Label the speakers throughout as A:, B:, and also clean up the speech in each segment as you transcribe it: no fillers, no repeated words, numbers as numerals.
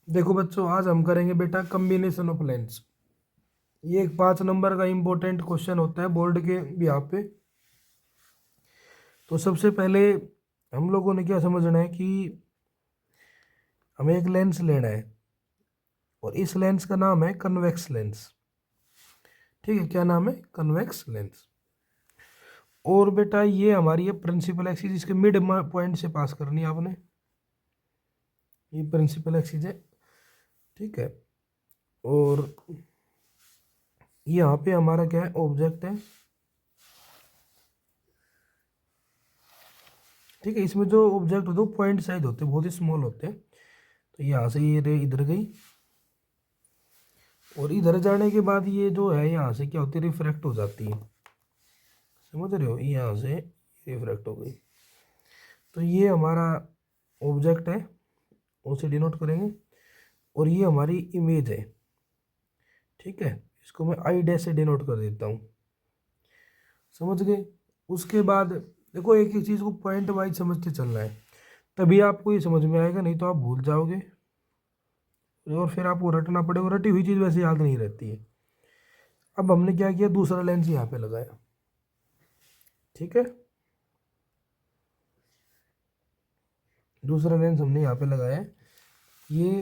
A: देखो बच्चों, आज हम करेंगे बेटा कम्बिनेशन ऑफ लेंस। ये एक 5 नंबर का इम्पोर्टेंट क्वेश्चन होता है बोर्ड के यहाँ पे। तो सबसे पहले हम लोगों ने क्या समझना है कि हमें एक लेंस लेना है और इस लेंस का नाम है कन्वेक्स लेंस। ठीक है, क्या नाम है? Convex lens. और बेटा ये हमारी है प्रिंसिपल एक्सिस, इसके मिड पॉइंट से पास करनी है आपने। ये प्रिंसिपल एक्सिस है, ठीक है। और यहाँ पे हमारा क्या है? ऑब्जेक्ट है, ठीक है। इसमें जो ऑब्जेक्ट होते हैं पॉइंट साइज होते हैं, बहुत ही स्मॉल होते हैं। तो यहाँ से ये रे इधर गई और इधर जाने के बाद ये जो है यहाँ से क्या होती है? रिफ्रैक्ट हो जाती है। समझ रहे हो? यहाँ से रिफ्रैक्ट हो गई। तो ये हमारा ऑब्जेक्ट है, उसे डिनोट करेंगे। और ये हमारी इमेज है, ठीक है। इसको मैं आई डैश से डिनोट कर देता हूँ। समझ गए? उसके बाद देखो, एक ही चीज़ को पॉइंट वाइज समझ के चलना है, तभी आपको ये समझ में आएगा, नहीं तो आप भूल जाओगे और फिर आपको रटना पड़ेगा। रटी हुई चीज़ वैसे याद नहीं रहती है। अब हमने क्या किया? दूसरा लेंस यहाँ पे लगाया, ठीक है। दूसरा लेंस हमने यहाँ पे लगाया है। ये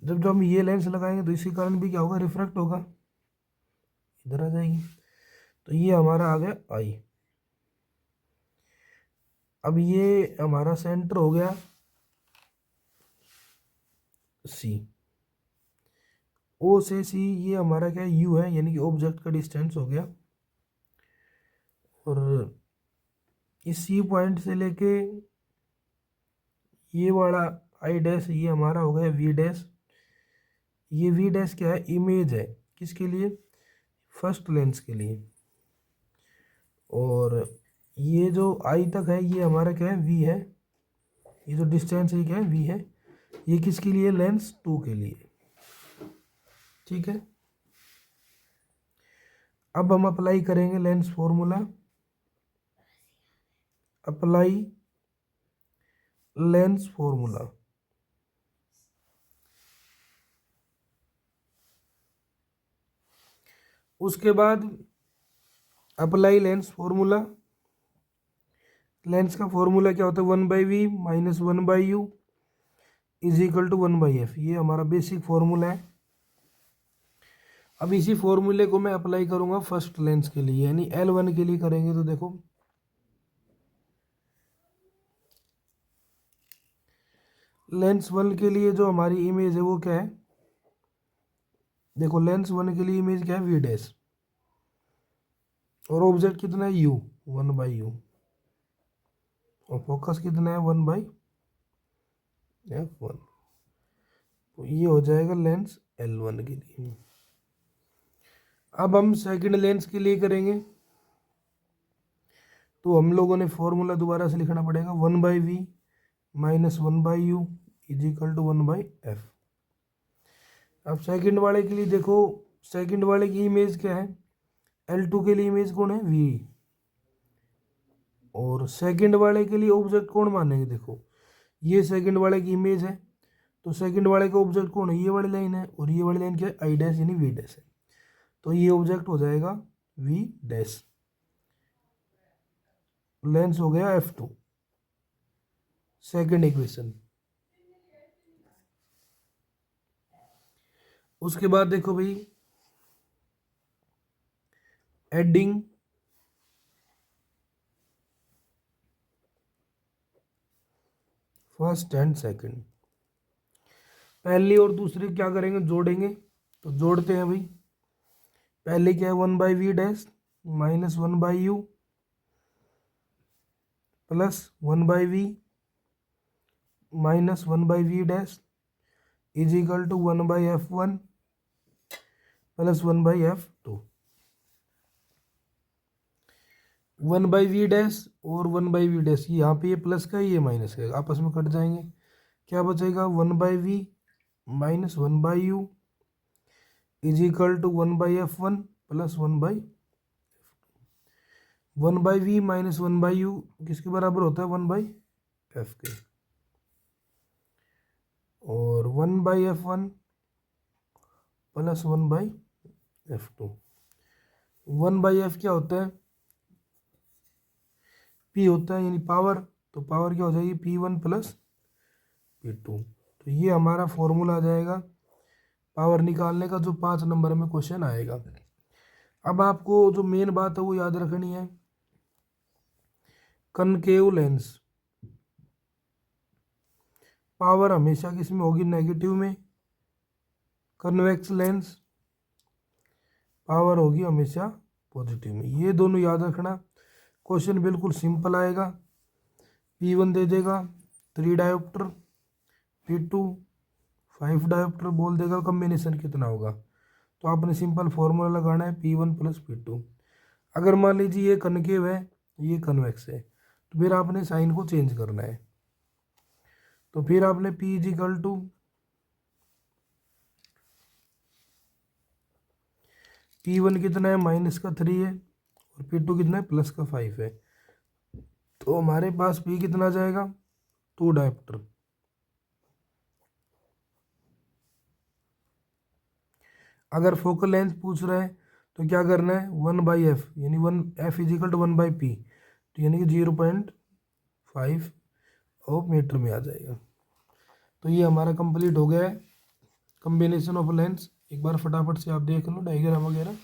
A: जब हम ये लेंस लगाएंगे तो इसी कारण भी क्या होगा? रिफ्रैक्ट होगा, इधर आ जाएगी। तो ये हमारा आ गया आई। अब ये हमारा सेंटर हो गया सी। ओ से सी ये हमारा क्या? यू है, यानी कि ऑब्जेक्ट का डिस्टेंस हो गया। और इस सी पॉइंट से लेके ये वाला आई डैश ये हमारा हो गया वी डैश। ये वी डैश क्या है? इमेज है। किसके लिए? फर्स्ट लेंस के लिए। और ये जो आई तक है ये हमारा क्या है? वी है। ये जो डिस्टेंस है क्या है? वी है। ये किसके लिए? लेंस 2 के लिए, ठीक है। अब हम अप्लाई करेंगे lens formula. Apply lens formula. उसके बाद अप्लाई लेंस फॉर्मूला। लेंस का फॉर्मूला क्या होता है? 1/v minus 1/u is equal to 1/f। ये हमारा बेसिक फॉर्मूला है। अब इसी फॉर्मूले को मैं अप्लाई करूंगा फर्स्ट लेंस के लिए, यानी L1 के लिए करेंगे। तो देखो, लेंस 1 के लिए जो हमारी इमेज है वो क्या है? देखो, लेंस 1 के लिए इमेज क्या है? We dash. और ऑब्जेक्ट कितना है? You, 1/u। और फोकस कितना है? 1/f1। तो ये हो जाएगा लेंस L1 के लिए। अब हम सेकंड लेंस के लिए करेंगे। तो हम लोगों ने फॉर्मूला दोबारा से लिखना पड़ेगा। 1/v minus 1/u is equal to 1/f। अब सेकंड वाले के लिए देखो, सेकंड वाले की इमेज क्या है? L2 के लिए इमेज कौन है? v। और सेकंड वाले के लिए ऑब्जेक्ट कौन मानेंगे? देखो, ये सेकंड वाले की इमेज है, तो सेकंड वाले का ऑब्जेक्ट कौन है? ये वाली लाइन है। और ये वाली लाइन क्या है? आई डैश यानी वी डैश है। तो ये ऑब्जेक्ट हो जाएगा वी डैश। लेंस हो गया F2। Second equation. उसके बाद देखो भाई, एडिंग फर्स्ट एंड सेकंड। पहली और दूसरी क्या करेंगे? जोड़ेंगे। तो जोड़ते हैं भाई। पहले क्या है? 1/v dash minus 1/u plus 1/v minus 1/v dash is equal to 1/f1 plus 1/f2। 1/v dash और 1/v डैश, यहाँ पे ये प्लस का ये माइनस का आपस में कट जाएंगे। क्या बचेगा? 1/v minus 1/u is equal to 1/f1 plus 1/v minus 1/u किसके बराबर होता है? 1/f के। और 1/f1 प्लस 1/f2। 1/f क्या होता है, p होता है यानी पावर, तो पावर क्या हो जाएगी p1 प्लस p2। तो ये हमारा फॉर्मूला आ जाएगा पावर निकालने का, जो 5 नंबर में क्वेश्चन आएगा। अब आपको जो मेन बात है वो याद रखनी है, कनकेव लेंस पावर हमेशा किस में होगी, नेगेटिव में। कन्वेक्स लेंस पावर होगी हमेशा पॉजिटिव में। ये दोनों याद रखना, क्वेश्चन बिल्कुल सिंपल आएगा। P1 दे देगा 3 डायोप्टर, P2 5 डायोप्टर बोल देगा, कॉम्बिनेशन कितना होगा। तो आपने सिंपल फॉर्मूला लगाना है P1 प्लस P2। अगर मान लीजिए ये कनकेव है ये कन्वेक्स है, तो फिर आपने साइन को चेंज करना है। तो फिर आपने P is equal to P1 कितना है -3 है और P2 कितना है +5 है। तो हमारे पास P कितना जाएगा 2 डायोप्टर। अगर फोकल लेंथ पूछ रहा है तो क्या करना है 1/f यानी 1f is equal to 1/p, तो यानी कि 0.5 ऑफ मीटर में आ जाएगा। तो ये हमारा कंप्लीट हो गया है कॉम्बिनेशन ऑफ लेंस। एक बार फटाफट से आप देख लो डायग्राम वगैरह।